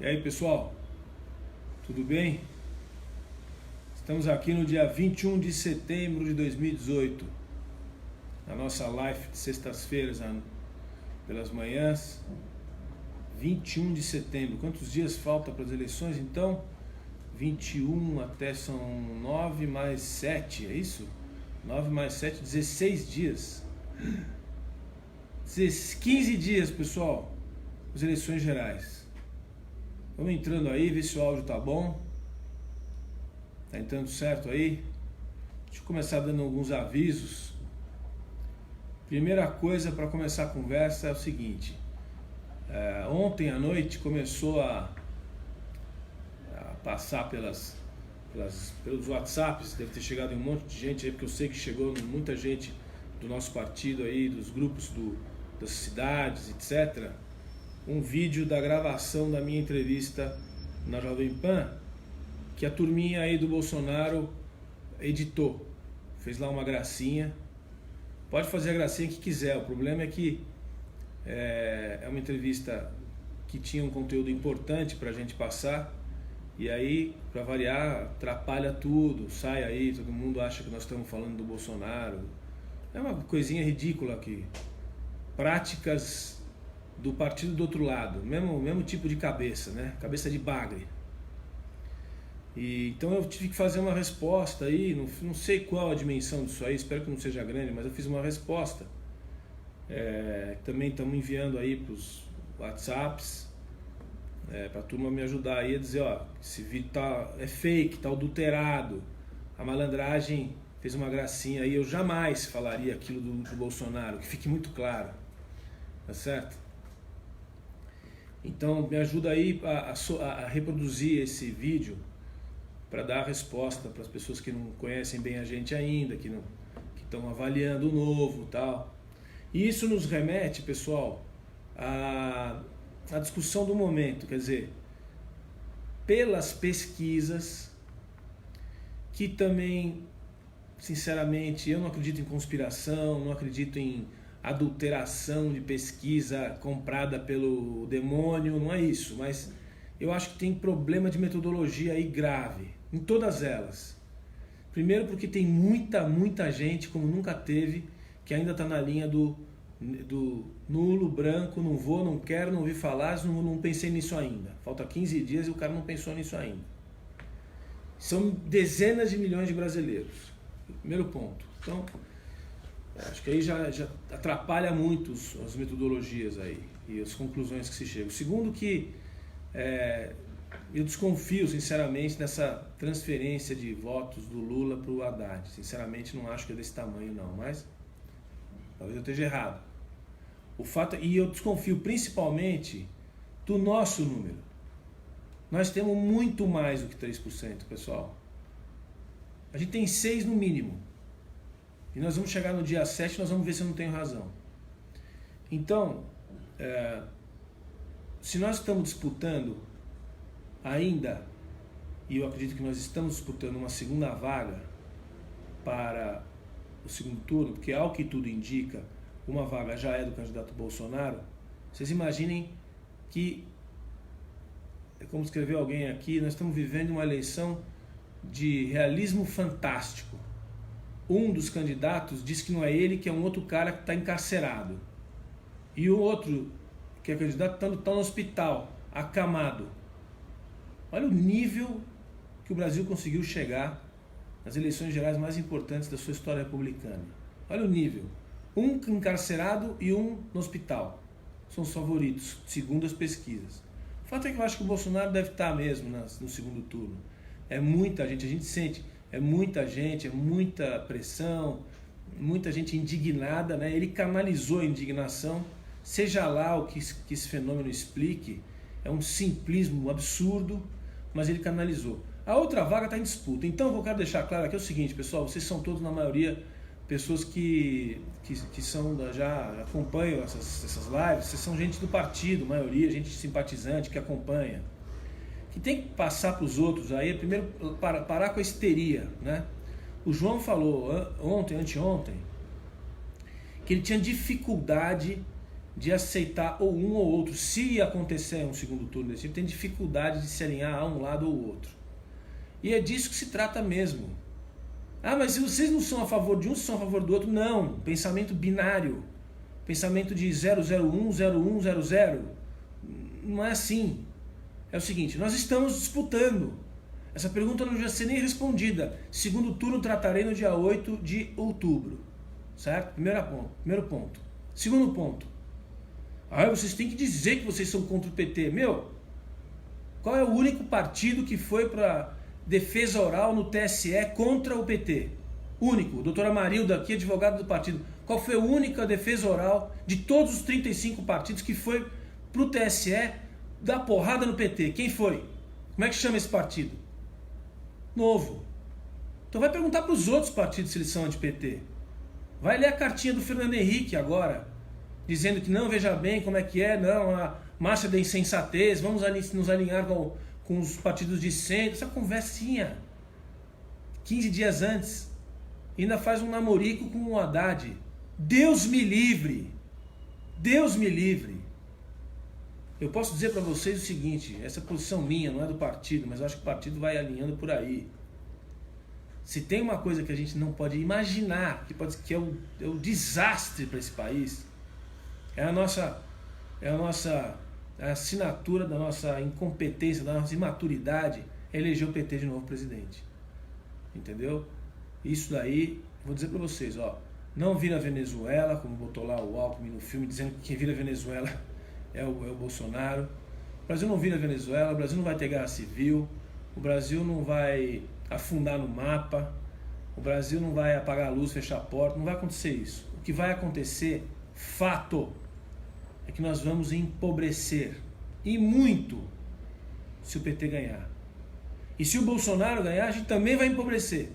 E aí, pessoal, tudo bem? Estamos aqui no dia 21 de setembro de 2018, na nossa live de sextas-feiras pelas manhãs. 21 de setembro, quantos dias falta para as eleições então? 21 até são 9 mais 7, é isso? 9 mais 7, 16 dias. 15 dias, pessoal, as eleições gerais. Vamos entrando aí, ver se o áudio tá bom. Tá entrando certo aí? Deixa eu começar dando alguns avisos. Primeira coisa para começar a conversa é o seguinte. Ontem à noite começou a passar pelos WhatsApps, deve ter chegado em um monte de gente aí, porque eu sei que chegou muita gente do nosso partido aí, dos grupos das cidades, etc. Um vídeo da gravação da minha entrevista na Jovem Pan, que a turminha aí do Bolsonaro editou, fez lá uma gracinha. Pode fazer a gracinha que quiser, o problema é que é uma entrevista que tinha um conteúdo importante pra gente passar, e aí, pra variar, atrapalha tudo, sai aí, todo mundo acha que nós estamos falando do Bolsonaro. É uma coisinha ridícula aqui. Práticas do partido do outro lado, mesmo tipo de cabeça, né? Cabeça de bagre. Então eu tive que fazer uma resposta aí, não sei qual a dimensão disso aí, espero que não seja grande, mas eu fiz uma resposta. Também estamos enviando aí para os WhatsApps, para a turma me ajudar aí a dizer, ó, esse vídeo é fake, tá adulterado, a malandragem fez uma gracinha aí, eu jamais falaria aquilo do Bolsonaro, que fique muito claro, tá certo? Então me ajuda aí a reproduzir esse vídeo para dar a resposta para as pessoas que não conhecem bem a gente ainda, que estão avaliando o novo e tal. E isso nos remete, pessoal, à discussão do momento, quer dizer, pelas pesquisas, que também, sinceramente, eu não acredito em conspiração, não acredito em adulteração de pesquisa comprada pelo demônio, não é isso, mas eu acho que tem problema de metodologia aí grave, em todas elas. Primeiro porque tem muita gente, como nunca teve, que ainda está na linha do nulo, branco, não vou, não quero, não ouvi falar, não pensei nisso ainda. Falta 15 dias e o cara não pensou nisso ainda. São dezenas de milhões de brasileiros. Primeiro ponto. Então, acho que aí já atrapalha muito as metodologias aí e as conclusões que se chegam. Segundo que eu desconfio, sinceramente, dessa transferência de votos do Lula para o Haddad. Sinceramente, não acho que é desse tamanho, não, mas talvez eu esteja errado. E eu desconfio principalmente do nosso número. Nós temos muito mais do que 3%, pessoal. A gente tem 6 no mínimo. E nós vamos chegar no dia 7 e nós vamos ver se eu não tenho razão. Então, se nós estamos disputando ainda, e eu acredito que nós estamos disputando uma segunda vaga para o segundo turno, porque ao que tudo indica, uma vaga já é do candidato Bolsonaro, vocês imaginem que, como escreveu alguém aqui, nós estamos vivendo uma eleição de realismo fantástico. Um dos candidatos diz que não é ele, que é um outro cara que está encarcerado. E o outro, que é candidato, está no hospital, acamado. Olha o nível que o Brasil conseguiu chegar nas eleições gerais mais importantes da sua história republicana. Olha o nível. Um encarcerado e um no hospital. São os favoritos, segundo as pesquisas. O fato é que eu acho que o Bolsonaro deve estar mesmo no segundo turno. É muita gente, a gente sente, é muita gente, é muita pressão, muita gente indignada, né? Ele canalizou a indignação, seja lá o que esse fenômeno explique, é um simplismo absurdo, mas ele canalizou. A outra vaga está em disputa. Então eu quero deixar claro aqui o seguinte, pessoal, vocês são todos, na maioria, pessoas que já acompanham essas lives, vocês são gente do partido, maioria, gente simpatizante que acompanha. Que tem que passar para os outros aí, primeiro parar com a histeria, né? O João falou anteontem, que ele tinha dificuldade de aceitar ou um ou outro. Se acontecer um segundo turno desse tipo, tem dificuldade de se alinhar a um lado ou outro. E é disso que se trata mesmo. Ah, mas vocês não são a favor de um, são a favor do outro? Não. Pensamento binário. Pensamento de 001, 01, 00. Não é assim. É o seguinte, nós estamos disputando. Essa pergunta não vai ser nem respondida. Segundo turno tratarei no dia 8 de outubro. Certo? Primeiro ponto. Segundo ponto. Ah, vocês têm que dizer que vocês são contra o PT. Meu, qual é o único partido que foi para defesa oral no TSE contra o PT? Único. Doutora Marilda aqui, advogada do partido. Qual foi a única defesa oral de todos os 35 partidos que foi para o TSE dar porrada no PT? Quem foi? Como é que chama esse partido? Novo. Então vai perguntar para os outros partidos se eles são anti-PT. Vai ler a cartinha do Fernando Henrique agora, dizendo que não, veja bem como é que é, não, a marcha da insensatez, vamos nos alinhar com os partidos de centro, essa conversinha. 15 dias antes, ainda faz um namorico com o Haddad. Deus me livre! Deus me livre! Eu posso dizer para vocês o seguinte, essa posição minha, não é do partido, mas eu acho que o partido vai alinhando por aí. Se tem uma coisa que a gente não pode imaginar, que é o desastre para esse país, é a nossa assinatura da nossa incompetência, da nossa imaturidade, é eleger o PT de novo presidente. Entendeu? Isso daí, vou dizer para vocês, ó, não vira Venezuela, como botou lá o Alckmin no filme, dizendo que quem vira Venezuela é o Bolsonaro. O Brasil não vira Venezuela, o Brasil não vai ter guerra civil, o Brasil não vai afundar no mapa, o Brasil não vai apagar a luz, fechar a porta, não vai acontecer isso. O que vai acontecer, fato, é que nós vamos empobrecer, e muito, se o PT ganhar. E se o Bolsonaro ganhar, a gente também vai empobrecer.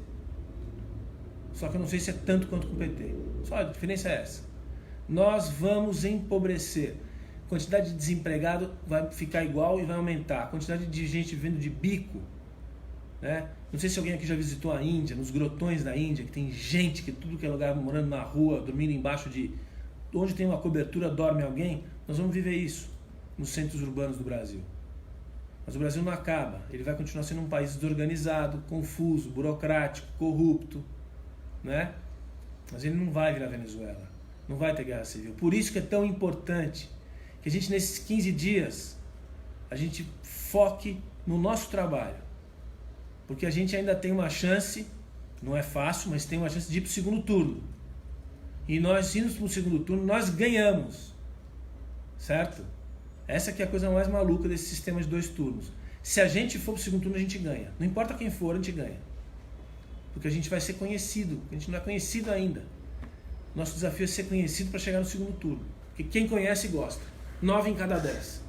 Só que eu não sei se é tanto quanto com o PT. Só a diferença é essa. Nós vamos empobrecer. A quantidade de desempregado vai ficar igual e vai aumentar. A quantidade de gente vivendo de bico, né? Não sei se alguém aqui já visitou a Índia, nos grotões da Índia, que tem gente que tudo que é lugar morando na rua, dormindo embaixo de... Onde tem uma cobertura, dorme alguém. Nós vamos viver isso nos centros urbanos do Brasil. Mas o Brasil não acaba. Ele vai continuar sendo um país desorganizado, confuso, burocrático, corrupto, né? Mas ele não vai virar Venezuela. Não vai ter guerra civil. Por isso que é tão importante que a gente, nesses 15 dias, a gente foque no nosso trabalho. Porque a gente ainda tem uma chance, não é fácil, mas tem uma chance de ir para o segundo turno. E nós, indo para o segundo turno, nós ganhamos. Certo? Essa que é a coisa mais maluca desse sistema de 2 turnos. Se a gente for para o segundo turno, a gente ganha. Não importa quem for, a gente ganha. Porque a gente vai ser conhecido. A gente não é conhecido ainda. Nosso desafio é ser conhecido para chegar no segundo turno. Porque quem conhece gosta. 9 em cada 10.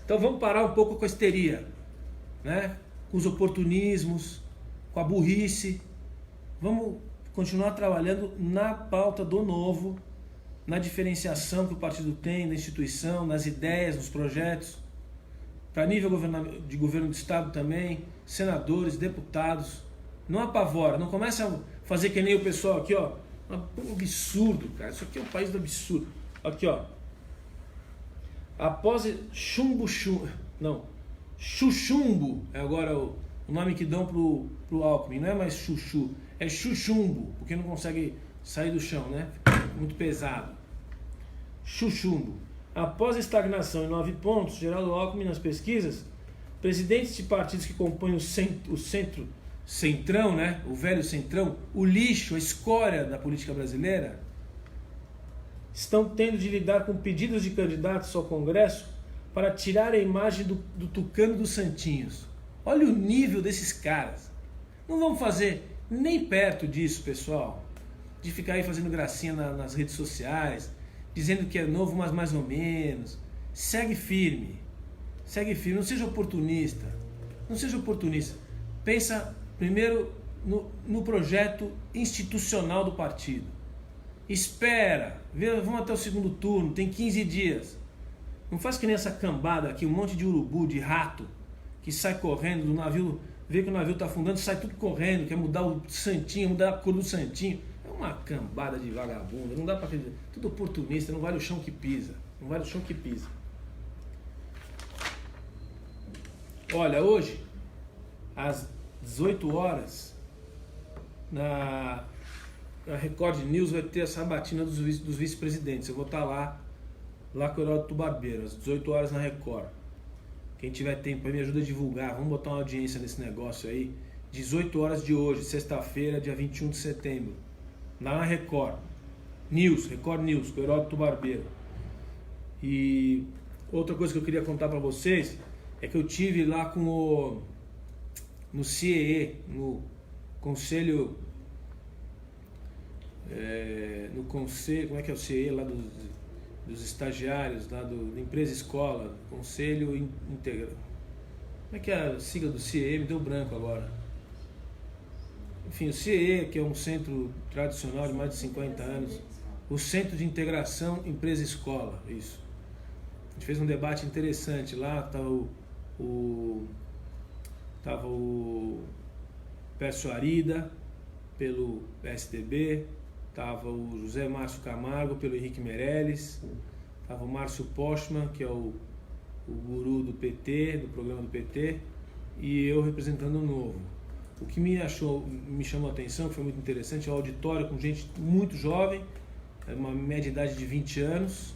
Então vamos parar um pouco com a histeria, né? Com os oportunismos, com a burrice. Vamos continuar trabalhando na pauta do novo, na diferenciação que o partido tem da instituição, nas ideias, nos projetos, para nível de governo do Estado também, senadores, deputados. Não apavora, não começa a fazer que nem o pessoal aqui, ó. Um absurdo, cara. Isso aqui é um país do absurdo. Aqui, ó. Após chuchumbo, é agora o nome que dão pro Alckmin. Não é mais chuchu, é chuchumbo, porque não consegue sair do chão, né? Muito pesado. Chuchumbo. Após a estagnação em 9 pontos, Geraldo Alckmin nas pesquisas, presidentes de partidos que compõem o centrão, né? O velho centrão, o lixo, a escória da política brasileira, estão tendo de lidar com pedidos de candidatos ao Congresso para tirar a imagem do Tucano dos Santinhos. Olha o nível desses caras. Não vamos fazer nem perto disso, pessoal, de ficar aí fazendo gracinha nas redes sociais, dizendo que é novo, mas mais ou menos. Segue firme, não seja oportunista. Não seja oportunista. Pensa primeiro no projeto institucional do partido. Espera, vamos até o segundo turno, tem 15 dias. Não faz que nem essa cambada aqui, um monte de urubu, de rato, que sai correndo do navio, vê que o navio está afundando, sai tudo correndo, quer mudar o santinho, mudar a cor do santinho. É uma cambada de vagabunda, não dá para acreditar. Tudo oportunista, não vale o chão que pisa. Não vale o chão que pisa. Olha, hoje, às 18 horas, na Record News vai ter a sabatina dos vice-presidentes. Eu vou estar lá com o Heródoto Barbeiro, às 18 horas na Record. Quem tiver tempo aí me ajuda a divulgar. Vamos botar uma audiência nesse negócio aí. 18 horas de hoje, sexta-feira, dia 21 de setembro. Na Record News, Record News, com o Heródoto Barbeiro. E outra coisa que eu queria contar para vocês é que eu tive lá no CIE, no Conselho, como é que é o CIE lá dos estagiários, lá da empresa escola, Conselho Integral. Como é que é a sigla do CIE? Me deu branco agora. Enfim, o CIE, que é um centro tradicional de mais de 50 anos, o Centro de Integração Empresa-Escola, isso. A gente fez um debate interessante lá, estava o Pércio Arida, pelo PSDB, estava o José Márcio Camargo, pelo Henrique Meirelles, estava o Márcio Postman, que é o guru do PT, do programa do PT, e eu representando o Novo. O que me chamou a atenção, que foi muito interessante, é o auditório com gente muito jovem, uma média idade de 20 anos,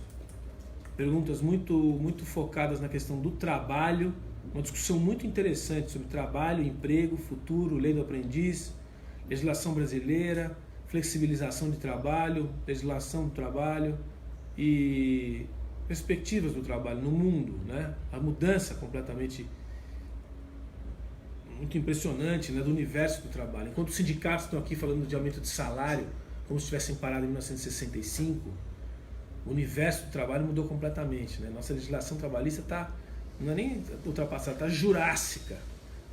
perguntas muito focadas na questão do trabalho, uma discussão muito interessante sobre trabalho, emprego, futuro, lei do aprendiz, legislação brasileira, flexibilização de trabalho, legislação do trabalho e perspectivas do trabalho no mundo, né? A mudança completamente muito impressionante, né, do universo do trabalho. Enquanto os sindicatos estão aqui falando de aumento de salário, como se tivessem parado em 1965, o universo do trabalho mudou completamente, né? Nossa legislação trabalhista não é nem ultrapassada, está jurássica.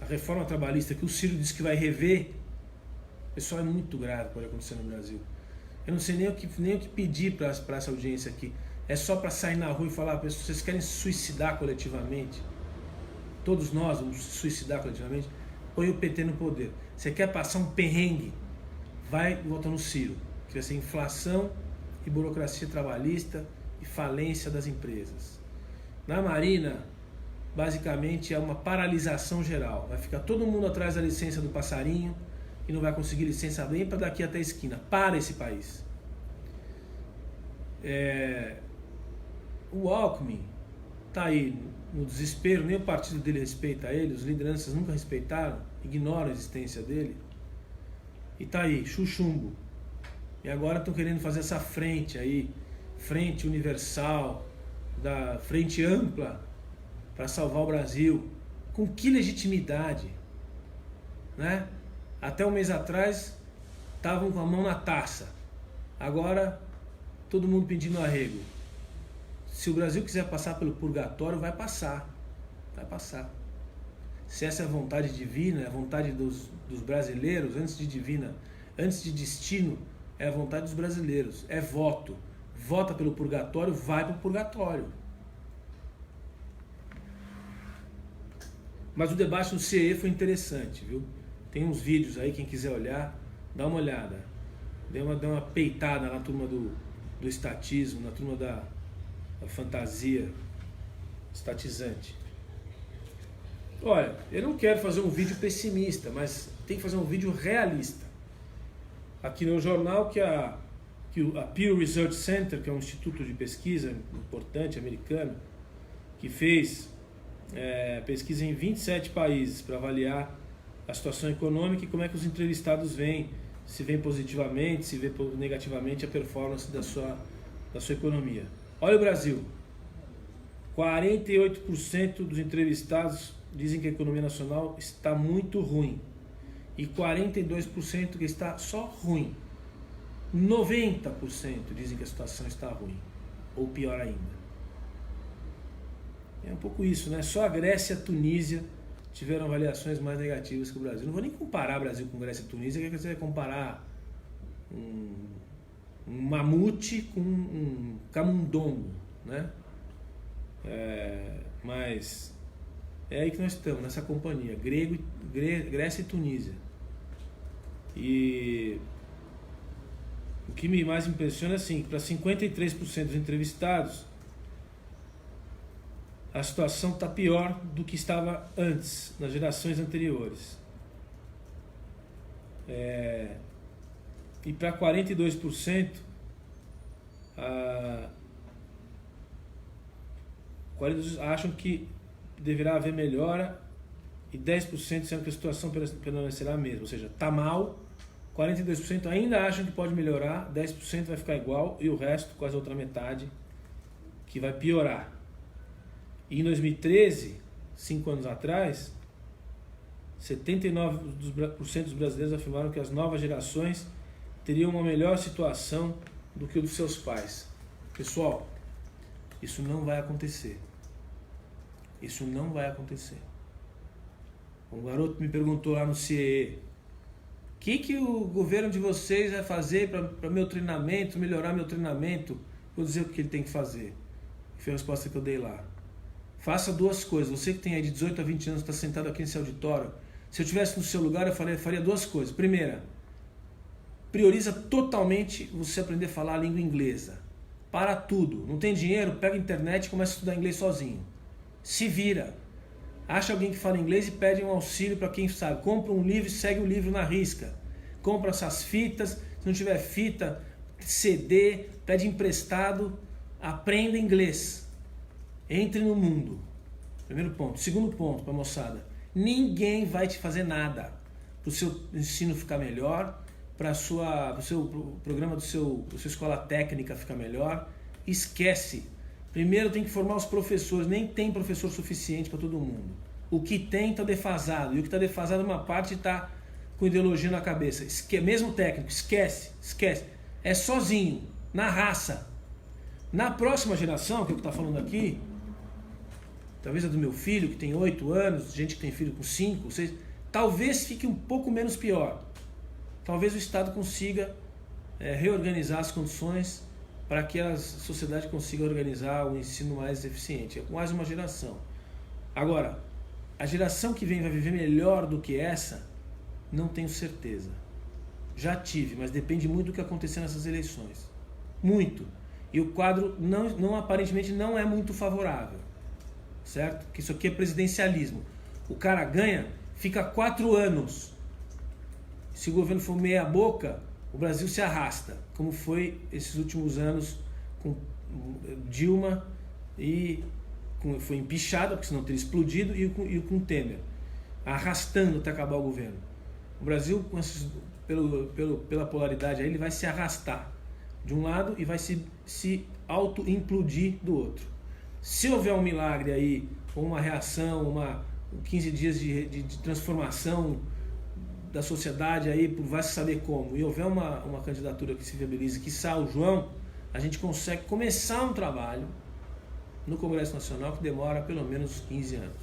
A reforma trabalhista que o Ciro disse que vai rever, pessoal, é muito grave pode acontecer no Brasil. Eu não sei nem o que pedir para essa audiência aqui. É só para sair na rua e falar, pessoal, vocês querem se suicidar coletivamente? Todos nós vamos se suicidar coletivamente? Põe o PT no poder. Você quer passar um perrengue? Vai votar no Ciro, que vai ser inflação e burocracia trabalhista e falência das empresas. Na Marina, basicamente é uma paralisação geral. Vai ficar todo mundo atrás da licença do passarinho e não vai conseguir licença nem para daqui até a esquina. Para esse país. O Alckmin está aí no desespero, nem o partido dele respeita ele, as lideranças nunca respeitaram, ignoram a existência dele. E está aí, chuchumbo. E agora estão querendo fazer essa frente aí, frente universal, da frente ampla, para salvar o Brasil. Com que legitimidade? Né? Até um mês atrás estavam com a mão na taça. Agora todo mundo pedindo arrego. Se o Brasil quiser passar pelo purgatório, vai passar. Vai passar. Se essa é a vontade divina, é a vontade dos brasileiros, antes de divina, antes de destino, é a vontade dos brasileiros. É voto. Vota pelo purgatório, vai para o purgatório. Mas o debate no CIE foi interessante, viu? Tem uns vídeos aí, quem quiser olhar, dá uma olhada. Dê uma peitada na turma do estatismo, na turma da fantasia estatizante. Olha, eu não quero fazer um vídeo pessimista, mas tem que fazer um vídeo realista. Aqui no jornal que a Pew Research Center, que é um instituto de pesquisa importante americano, que fez pesquisa em 27 países para avaliar a situação econômica e como é que os entrevistados veem, se veem positivamente, se vê negativamente a performance da sua economia. Olha o Brasil, 48% dos entrevistados dizem que a economia nacional está muito ruim e 42% que está só ruim. 90% dizem que a situação está ruim, ou pior ainda. É um pouco isso, né? Só a Grécia e a Tunísia tiveram avaliações mais negativas que o Brasil. Não vou nem comparar Brasil com Grécia e Tunísia, que você vai comparar um mamute com um camundongo, né? Mas é aí que nós estamos, nessa companhia, Grécia e Tunísia. E O que me mais impressiona é assim, que para 53% dos entrevistados, a situação está pior do que estava antes, nas gerações anteriores. E para 42%, 42% acham que deverá haver melhora e 10% acham que a situação permanecerá a mesma. Ou seja, está mal, 42% ainda acham que pode melhorar, 10% vai ficar igual e o resto, quase a outra metade, que vai piorar. E em 2013, 5 anos atrás, 79% dos brasileiros afirmaram que as novas gerações teriam uma melhor situação do que o dos seus pais. Pessoal, isso não vai acontecer. Isso não vai acontecer. Um garoto me perguntou lá no CIE: o que o governo de vocês vai fazer para meu treinamento, melhorar meu treinamento? Vou dizer o que ele tem que fazer. Foi a resposta que eu dei lá. Faça duas coisas. Você que tem aí de 18 a 20 anos, está sentado aqui nesse auditório, se eu estivesse no seu lugar, eu faria duas coisas. Primeira, prioriza totalmente você aprender a falar a língua inglesa. Para tudo. Não tem dinheiro? Pega a internet e começa a estudar inglês sozinho. Se vira. Acha alguém que fala inglês e pede um auxílio para quem sabe. Compra um livro e segue o livro na risca. Compra essas fitas. Se não tiver fita, CD, pede emprestado. Aprenda inglês. Entre no mundo. Primeiro ponto. Segundo ponto para a moçada. Ninguém vai te fazer nada para o seu ensino ficar melhor, para o seu programa da sua escola técnica ficar melhor. Esquece. Primeiro tem que formar os professores. Nem tem professor suficiente para todo mundo. O que tem está defasado. E o que está defasado, uma parte está com ideologia na cabeça. Mesmo técnico, esquece. É sozinho, na raça. Na próxima geração, que é o que está falando aqui, talvez a do meu filho, que tem 8 anos, gente que tem filho com 5, 6, talvez fique um pouco menos pior. Talvez o Estado consiga reorganizar as condições para que a sociedade consiga organizar o ensino mais eficiente. É mais uma geração. Agora, a geração que vem vai viver melhor do que essa? Não tenho certeza. Já tive, mas depende muito do que acontecer nessas eleições. Muito. E o quadro aparentemente não é muito favorável. Certo? Que isso aqui é presidencialismo. O cara ganha, fica 4 anos. Se o governo for meia boca, o Brasil se arrasta, como foi esses últimos anos com Dilma e foi empichada, porque senão teria explodido, e com Temer, arrastando até acabar o governo. O Brasil, pela polaridade aí, ele vai se arrastar de um lado e vai se auto-implodir do outro. Se houver um milagre aí, ou uma reação, 15 dias de transformação da sociedade aí, por vai se saber como, e houver uma candidatura que se viabilize, quiçá o João, a gente consegue começar um trabalho no Congresso Nacional que demora pelo menos 15 anos.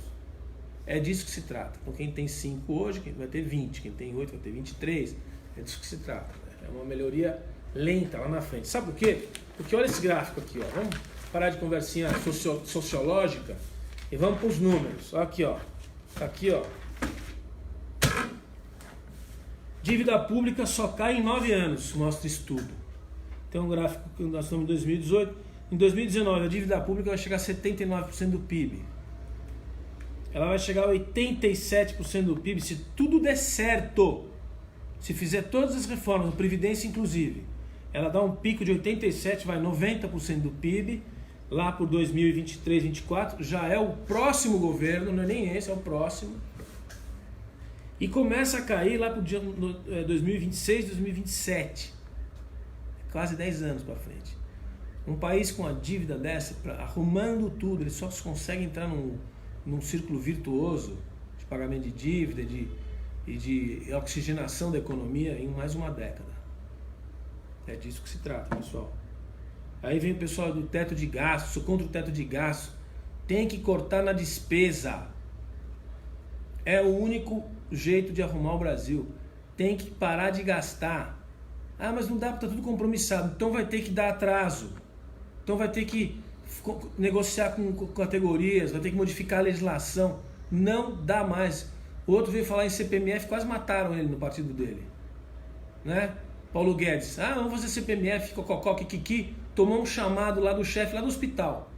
É disso que se trata. Então quem tem 5 hoje, quem vai ter 20, quem tem 8 vai ter 23, é disso que se trata. É uma melhoria lenta lá na frente. Sabe por quê? Porque olha esse gráfico aqui, ó. Vamos parar de conversinha sociológica e vamos para os números. Aqui, ó. Aqui, ó. Dívida pública só cai em 9 anos, mostra estudo. Tem um gráfico que nós estamos em 2018. Em 2019, a dívida pública vai chegar a 79% do PIB. Ela vai chegar a 87% do PIB se tudo der certo. Se fizer todas as reformas, Previdência inclusive. Ela dá um pico de 87%, vai 90% do PIB. Lá por 2023, 2024, já é o próximo governo, não é nem esse, é o próximo. E começa a cair lá para o dia 2026, 2027. Quase 10 anos para frente. Um país com a dívida dessa, arrumando tudo, ele só consegue entrar num círculo virtuoso de pagamento de dívida e de oxigenação da economia em mais uma década. É disso que se trata, pessoal. Aí vem o pessoal do teto de gasto, sou contra o teto de gasto. Tem que cortar na despesa. É o único jeito de arrumar o Brasil. Tem que parar de gastar. Ah, mas não dá porque está tudo compromissado. Então vai ter que dar atraso. Então vai ter que negociar com categorias, vai ter que modificar a legislação. Não dá mais. O outro veio falar em CPMF, quase mataram ele no partido dele. Né? Paulo Guedes, vamos fazer CPMF, cococó, kikiki, tomou um chamado lá do chefe lá do hospital.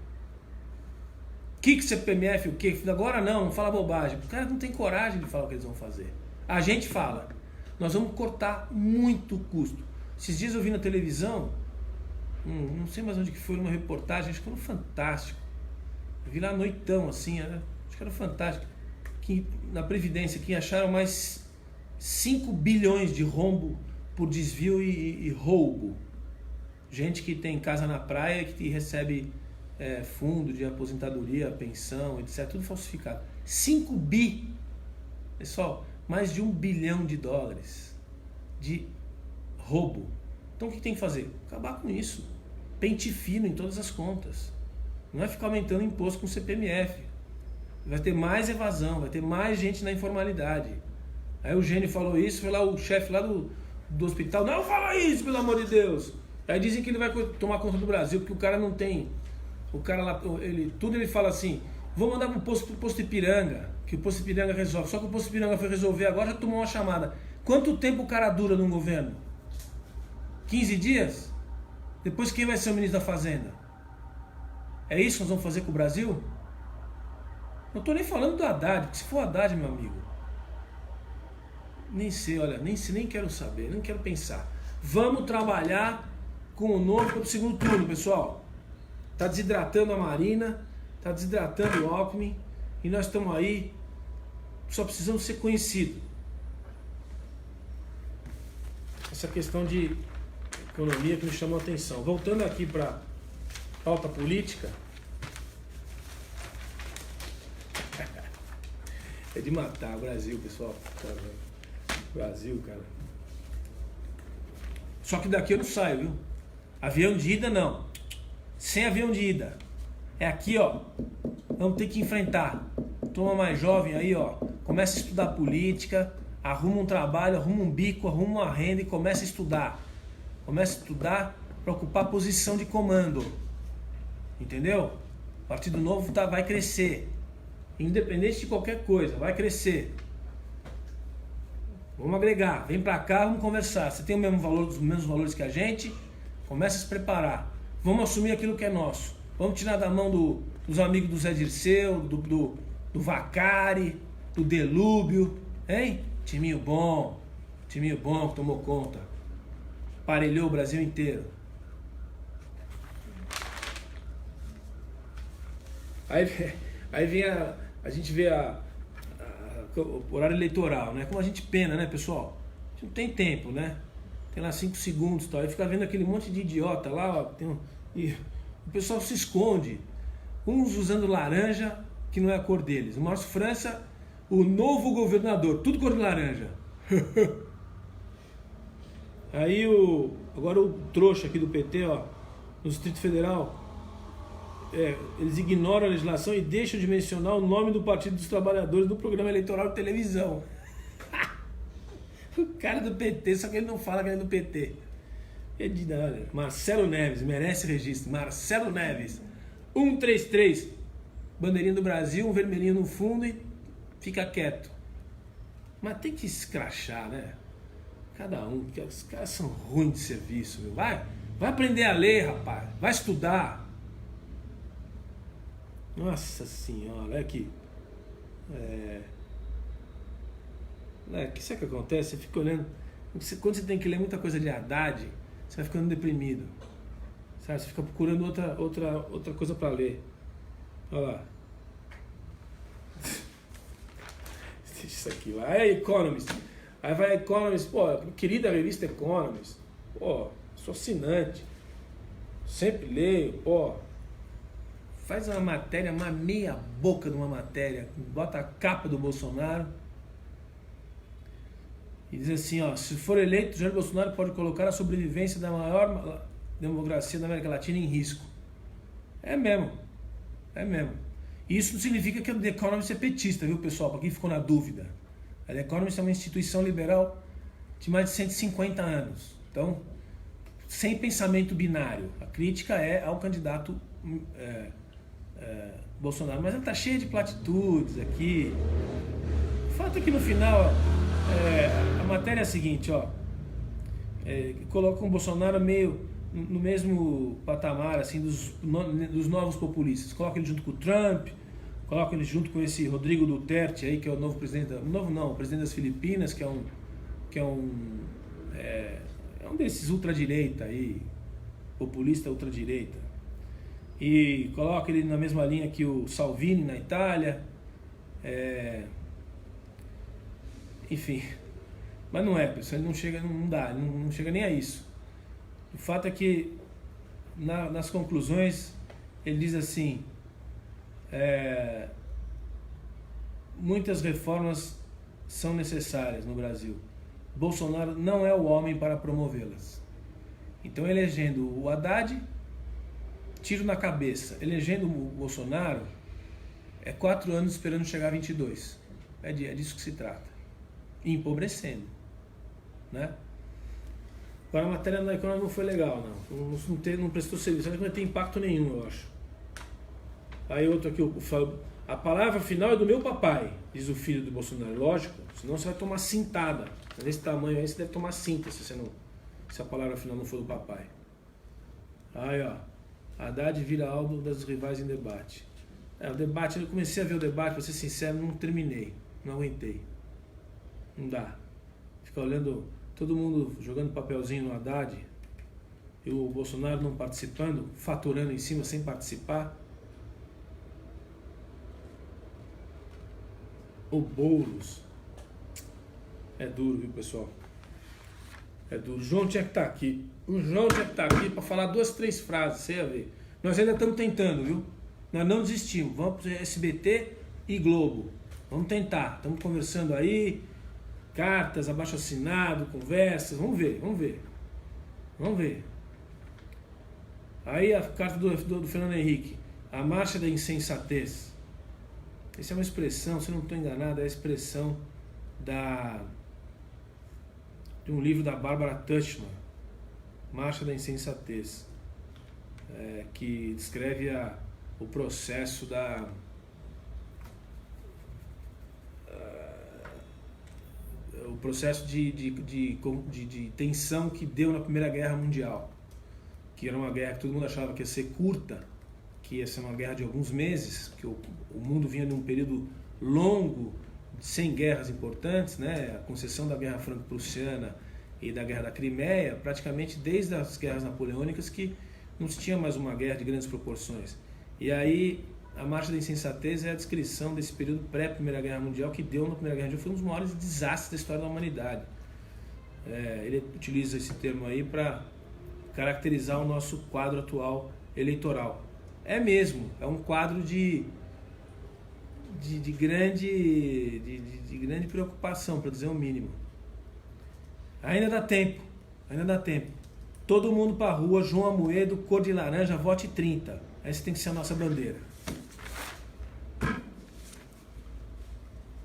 Que CPMF, o que? Agora não fala bobagem. Os caras não têm coragem de falar o que eles vão fazer. A gente fala, nós vamos cortar muito custo. Esses dias eu vi na televisão, não sei mais onde que foi, numa reportagem, acho que era no Fantástico. Eu vi lá noitão, assim, acho que era Fantástico. Que na Previdência, que acharam mais 5 bilhões de rombo por desvio e roubo. Gente que tem casa na praia, que recebe fundo de aposentadoria, pensão, etc. Tudo falsificado. 5 bi. Pessoal, mais de $1 bilhão de roubo. Então o que tem que fazer? Acabar com isso. Pente fino em todas as contas. Não é ficar aumentando imposto com CPMF. Vai ter mais evasão, vai ter mais gente na informalidade. Aí o Gênio falou isso, foi lá o chefe lá do hospital, não fala isso, pelo amor de Deus. Aí dizem que ele vai tomar conta do Brasil, porque o cara não tem... O cara lá, ele fala assim, vou mandar pro posto Ipiranga, que o posto Ipiranga resolve. Só que o posto Ipiranga foi resolver agora, já tomou uma chamada. Quanto tempo o cara dura num governo? 15 dias? Depois quem vai ser o ministro da Fazenda? É isso que nós vamos fazer com o Brasil? Não estou nem falando do Haddad, porque se for Haddad, meu amigo, nem sei, olha, nem quero saber, nem quero pensar. Vamos trabalhar com o novo para o segundo turno, pessoal. Está desidratando a Marina, está desidratando o Alckmin, e nós estamos aí, só precisamos ser conhecidos. Essa questão de economia que me chamou a atenção. Voltando aqui para a pauta política, é de matar o Brasil, pessoal. Brasil, cara. Só que daqui eu não saio, viu? Avião de ida, não. Sem avião de ida. É aqui, ó. Vamos ter que enfrentar. Turma mais jovem aí, ó. Começa a estudar política, arruma um trabalho, arruma um bico, arruma uma renda e começa a estudar. Começa a estudar para ocupar posição de comando. Entendeu? O Partido Novo vai crescer. Independente de qualquer coisa, vai crescer. Vamos agregar, vem pra cá, vamos conversar. Você tem o mesmo valor, os mesmos valores que a gente? Começa a se preparar. Vamos assumir aquilo que é nosso. Vamos tirar da mão dos amigos do Zé Dirceu, do Vacari, do Delúbio, hein? Timinho bom que tomou conta. Aparelhou o Brasil inteiro. Aí vem a gente vê o horário eleitoral, né? Como a gente pena, né, pessoal? A gente não tem tempo, né? Tem lá 5 segundos e tal. Aí fica vendo aquele monte de idiota lá, ó, e o pessoal se esconde. Uns usando laranja, que não é a cor deles. O Márcio França, o novo governador, tudo cor de laranja. Aí agora o trouxa aqui do PT, ó, no Distrito Federal, eles ignoram a legislação e deixam de mencionar o nome do Partido dos Trabalhadores no programa eleitoral de televisão. O cara do PT, só que ele não fala que ele é do PT. Olha, Marcelo Neves, merece registro. Marcelo Neves, 133, bandeirinha do Brasil, um vermelhinho no fundo e fica quieto. Mas tem que escrachar, né? Cada um, porque os caras são ruins de serviço, viu? Vai aprender a ler, rapaz. Vai estudar. Nossa senhora, olha aqui. O que sabe o que acontece? Você fica olhando. Quando você tem que ler muita coisa de Haddad, você vai ficando deprimido. Sabe? Você fica procurando outra coisa para ler. Olha lá. Deixa isso aqui lá. É Economist. Aí vai Economist, pô, querida revista Economist. Pô, sou assinante. Sempre leio, pô. Faz uma matéria, uma meia boca de uma matéria, bota a capa do Bolsonaro e diz assim, ó, se for eleito, Jair Bolsonaro pode colocar a sobrevivência da maior democracia da América Latina em risco. É mesmo. E isso não significa que o The Economist é petista, viu, pessoal? Para quem ficou na dúvida. A The Economist é uma instituição liberal de mais de 150 anos. Então, sem pensamento binário. A crítica é ao candidato Bolsonaro, mas ela está cheia de platitudes aqui. O fato é que no final a matéria é a seguinte, ó, colocam o Bolsonaro meio no mesmo patamar assim dos novos populistas. Coloca ele junto com o Trump, coloca ele junto com esse Rodrigo Duterte aí, que é o novo presidente, o presidente das Filipinas, que é um desses ultradireita aí, populista ultradireita. E coloca ele na mesma linha que o Salvini na Itália. Enfim, mas não é, pessoal, ele não chega, não dá, não chega nem a isso. O fato é que nas conclusões ele diz assim: muitas reformas são necessárias no Brasil. Bolsonaro não é o homem para promovê-las. Então, elegendo o Haddad, tiro na cabeça. Elegendo o Bolsonaro, 4 anos esperando chegar a 22. É disso que se trata. E empobrecendo, né? Agora, a matéria da Economia não foi legal, não prestou serviço, não tem impacto nenhum, eu acho. Aí outro aqui, a palavra final é do meu papai, diz o filho do Bolsonaro. Lógico, senão você vai tomar cintada. Nesse tamanho aí você deve tomar cinta se a palavra final não for do papai. Aí, ó, Haddad vira alvo das rivais em debate. O debate, eu comecei a ver o debate, pra ser sincero, não terminei, não aguentei. Não dá. Ficar olhando todo mundo jogando papelzinho no Haddad e o Bolsonaro não participando, faturando em cima sem participar. O Boulos. É duro, viu, pessoal? É duro. O João tinha que estar aqui. O João tinha que estar aqui para falar 2, 3 frases, você ia ver. Nós ainda estamos tentando, viu? Nós não desistimos. Vamos para SBT e Globo. Vamos tentar. Estamos conversando aí. Cartas, abaixo-assinado, conversas. Vamos ver. Vamos ver. Aí a carta do Fernando Henrique. A marcha da insensatez. Essa é uma expressão, se eu não estou enganado, é a expressão de um livro da Barbara Tuchman, Marcha da Insensatez, que descreve o processo o processo de tensão que deu na Primeira Guerra Mundial, que era uma guerra que todo mundo achava que ia ser curta, que ia ser uma guerra de alguns meses, que o mundo vinha num período longo, sem guerras importantes, né? A concessão da Guerra Franco-Prussiana e da Guerra da Crimeia, praticamente desde as guerras napoleônicas, que não se tinha mais uma guerra de grandes proporções. E aí a Marcha da Insensatez é a descrição desse período pré-Primeira Guerra Mundial, que deu na Primeira Guerra Mundial, foi um dos maiores desastres da história da humanidade. Ele utiliza esse termo aí para caracterizar o nosso quadro atual eleitoral. É mesmo, é um quadro de grande preocupação, para dizer o mínimo. Ainda dá tempo. Todo mundo para a rua, João Amoedo, cor de laranja, vote 30. Essa tem que ser a nossa bandeira.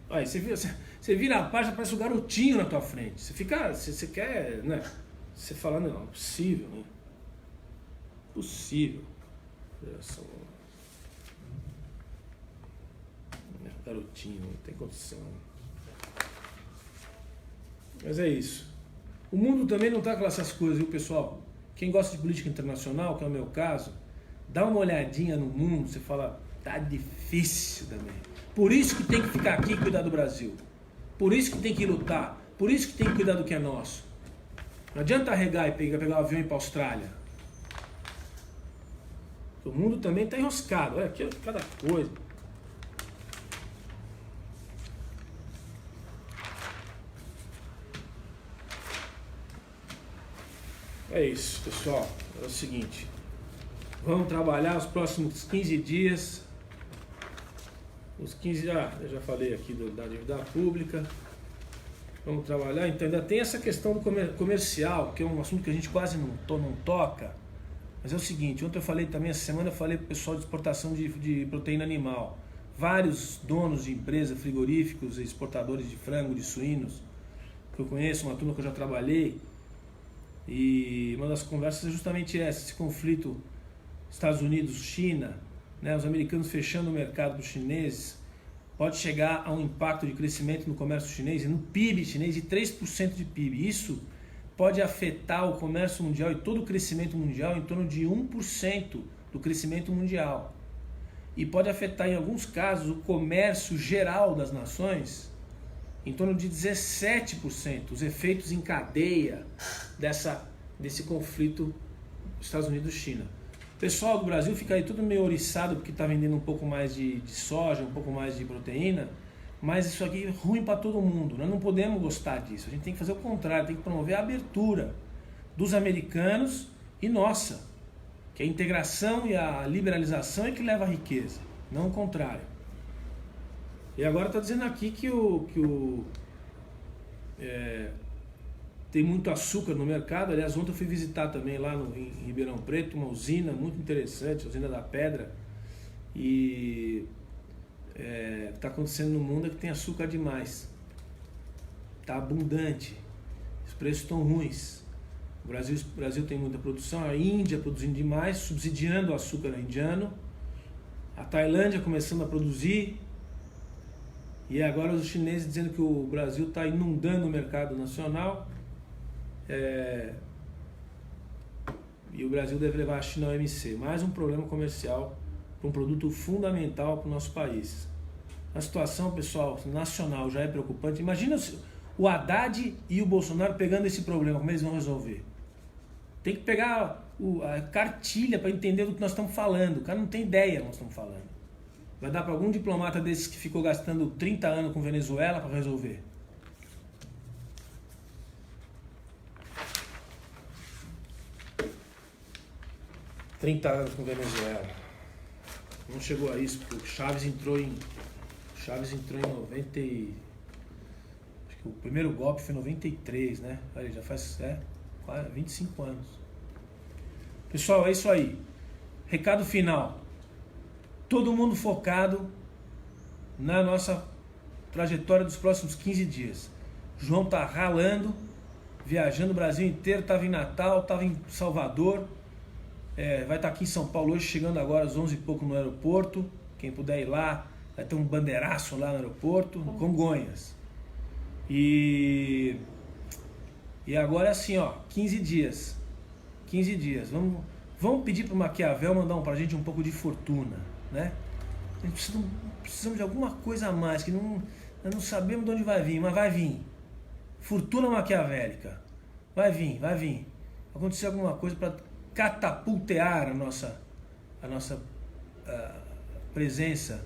Olha, você vira a página, parece um garotinho na tua frente. Você quer, né? Você fala, não, é possível, né? Possível. Garotinho, não tem condição. Mas é isso. O mundo também não está com essas coisas, viu, pessoal? Quem gosta de política internacional, que é o meu caso, dá uma olhadinha no mundo, você fala, tá difícil também. Por isso que tem que ficar aqui e cuidar do Brasil. Por isso que tem que lutar. Por isso que tem que cuidar do que é nosso. Não adianta arregar e pegar o avião e ir para a Austrália. O mundo também está enroscado. Olha aqui, cada coisa. É isso, pessoal. É o seguinte. Vamos trabalhar os próximos 15 dias. Os 15 eu já falei aqui da dívida pública. Vamos trabalhar. Então ainda tem essa questão do comercial, que é um assunto que a gente quase não toca. Mas é o seguinte, ontem eu falei também, essa semana eu falei para o pessoal de exportação de proteína animal. Vários donos de empresas, frigoríficos e exportadores de frango, de suínos, que eu conheço, uma turma que eu já trabalhei. E uma das conversas é justamente essa, esse conflito Estados Unidos-China, né, os americanos fechando o mercado para os chineses, pode chegar a um impacto de crescimento no comércio chinês e no PIB chinês de 3% de PIB. Isso pode afetar o comércio mundial e todo o crescimento mundial em torno de 1% do crescimento mundial. E pode afetar, em alguns casos, o comércio geral das nações em torno de 17%, os efeitos em cadeia desse conflito Estados Unidos-China. O pessoal do Brasil fica aí tudo meio oriçado porque está vendendo um pouco mais de soja, um pouco mais de proteína, mas isso aqui é ruim para todo mundo. Nós não podemos gostar disso. A gente tem que fazer o contrário, tem que promover a abertura dos americanos e nossa, que a integração e a liberalização é que leva à riqueza, não o contrário. E agora está dizendo aqui que tem muito açúcar no mercado. Aliás, ontem eu fui visitar também lá em Ribeirão Preto, uma usina muito interessante, a usina da Pedra. E o que está acontecendo no mundo é que tem açúcar demais. Está abundante. Os preços estão ruins. O Brasil tem muita produção, a Índia produzindo demais, subsidiando o açúcar indiano. A Tailândia começando a produzir. E agora os chineses dizendo que o Brasil está inundando o mercado nacional. E o Brasil deve levar a China ao OMC. Mais um problema comercial para um produto fundamental para o nosso país. A situação, pessoal, nacional já é preocupante. Imagina o Haddad e o Bolsonaro pegando esse problema, como eles vão resolver. Tem que pegar a cartilha para entender do que nós estamos falando. O cara não tem ideia do que nós estamos falando. Vai dar para algum diplomata desses que ficou gastando 30 anos com Venezuela para resolver? ...30 anos com Venezuela. Não chegou a isso, porque o Chaves entrou em 90 e... Acho que o primeiro golpe foi em 93, né? Olha, já faz 25 anos. Pessoal, é isso aí. Recado final. Todo mundo focado na nossa trajetória dos próximos 15 dias. João tá ralando, viajando o Brasil inteiro, estava em Natal, estava em Salvador, vai estar aqui em São Paulo hoje, chegando agora às 11 e pouco no aeroporto. Quem puder ir lá, vai ter um bandeiraço lá no aeroporto, no Congonhas. E agora é assim, ó, 15 dias. 15 dias. Vamos pedir para o Maquiavel mandar pra gente um pouco de fortuna, né? A gente precisamos de alguma coisa a mais, que nós não sabemos de onde vai vir, mas vai vir. Fortuna maquiavélica. Vai vir. Vai acontecer alguma coisa para catapultear a nossa presença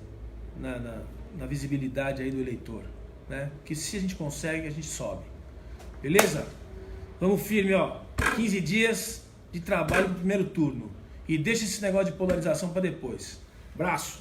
na visibilidade aí do eleitor, né? Que se a gente consegue, a gente sobe. Beleza? Vamos firme, ó. 15 dias de trabalho no primeiro turno. E deixa esse negócio de polarização para depois. Abraço!